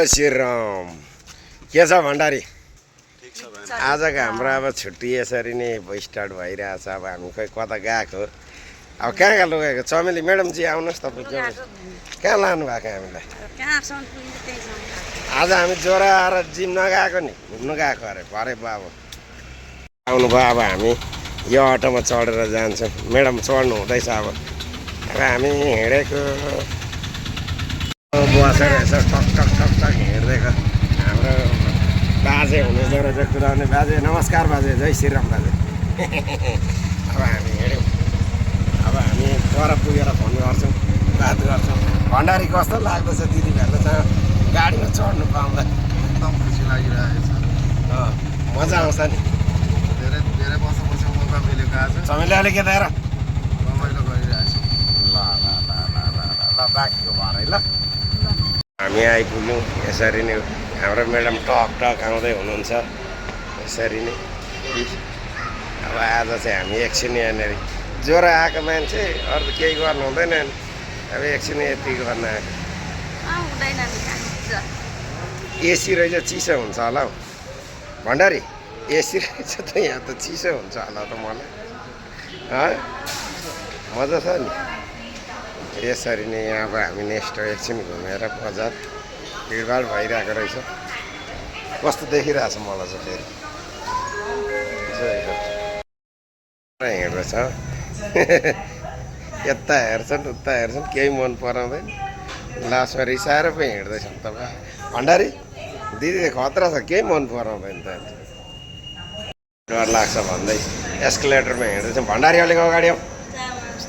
श्रीराम के छ भण्डारी आजको हाम्रो अब छुट्टी यसरी नै स्टार्ट भइरहेछ। अब हामी खोइ कता गएको अब कहाँ कहाँ लगेको चमेली म्याडमजी आउनुहोस् तपाईँ कहाँ लानु भएको हामीलाई आज हामी जोरा आएर जिम नगएको नि घुम्नु गएको अरे भरे बाबु आउनुभयो। अब हामी यो अटोमा चढेर जान्छौँ म्याडम चढ्नु हुँदैछ। अब हामी हिँडेको बसेर यसो टक टक टक टक हिँड्दैको हाम्रो बाजे हुनुहुँदो रहेछ कुदाउने बाजे। नमस्कार बाजे, जय श्रीराम बाजे। अब हामी हिँड्यौँ। अब हामी पर पुगेर फोन गर्छौँ बात गर्छौँ। भण्डारी कस्तो लाग्दैछ दिदी भेट्दैछ गाडीमा चढ्नु पाउँदा? एकदम खुसी लागिरहेको छ। मजा आउँछ नि। धेरै धेरै वर्षपछि मौका मिलेको आज चमेली अलिक यता हेर रमाइलो गरिरहेको छु। ल ल ल ल ल ल बाँकीको भर है ल। हामी आइपुग्यौँ। यसरी नै हाम्रो म्याडम टक टक आउँदै हुनुहुन्छ यसरी नै। अब आज चाहिँ हामी एकछिन यहाँनिर ज्वरो आएको मान्छे अरू केही गर्नु हुँदैन नि। अब एकछिन यति गर्न आएको। एसी रहेछ चिसो हुन्छ होला हौ भण्डारी। एसी रहेछ त यहाँ त चिसो हुन्छ होला त मलाई मजा छ नि। यसरी नै अब हामी नेक्स्ट एकछिन घुमेर बजार भिडभाड भइरहेको रहेछ। कस्तो देखिरहेछ मलाई चाहिँ फेरि हिँड्दैछ यता हेर्छन् उता हेर्छन् केही मन पराउँदैन। लास्टमा रिसाएर पो हिँड्दैछन् तपाईँ भण्डारी। दिदी खतरा छ केही मन पराउँदैन त। डर लाग्छ भन्दै एस्केलेटरमा हिँड्दैछौँ। भण्डारी अलिक अगाडि आऊ।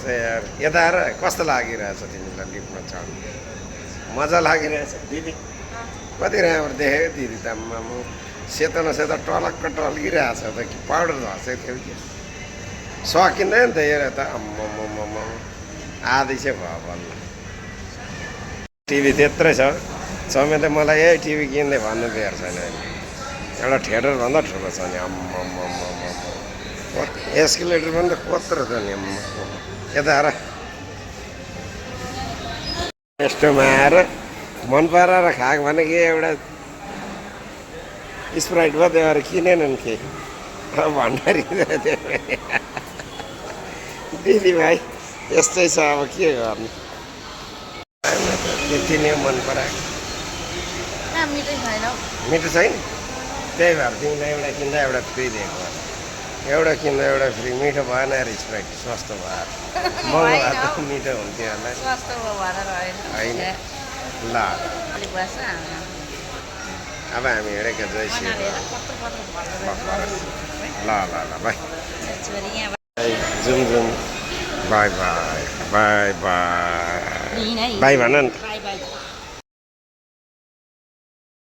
यार यता आएर कस्तो लागिरहेछ तिमीलाई लिफ्टमा चढ्नु? मजा लागिरहेछ दिदी। कति राम्रो देखेको दिदी त म सेतो न सेतो टलक्क टल्किरहेछ त कि पाउडर धसेको थियो कि सकिँदैन त हेर त अम्म आधी चाहिँ भयो भन्नु। टिभी त्यत्रै छ समय त मलाई यही टिभी किन्दै भन्नु बेर छैन। एउटा थिएटरभन्दा ठुलो छ नि। एस्केलेटर पनि त कत्रो छ नि। यता आएर यस्तोमा आएर मन पराएर खाएको भनेको एउटा स्प्राइट भयो त्यो भएर किनेनन् केही। भण्डारी दिदी भाइ यस्तै छ अब के गर्नु। त्यति नै मन पराएको। मिठो छैन त्यही भएर तिमीलाई एउटा किन्दा एउटा फ्री दिएको। एउटा किन्दा एउटा फ्री। मिठो भएन यार स्प्राइट सस्तो भयो। महँगो भए त मिठो हुन्थ्यो होइन। ल अब हामी हिँडेको जय श्री ल ल ल by zoom zoom by by by by by भन नि।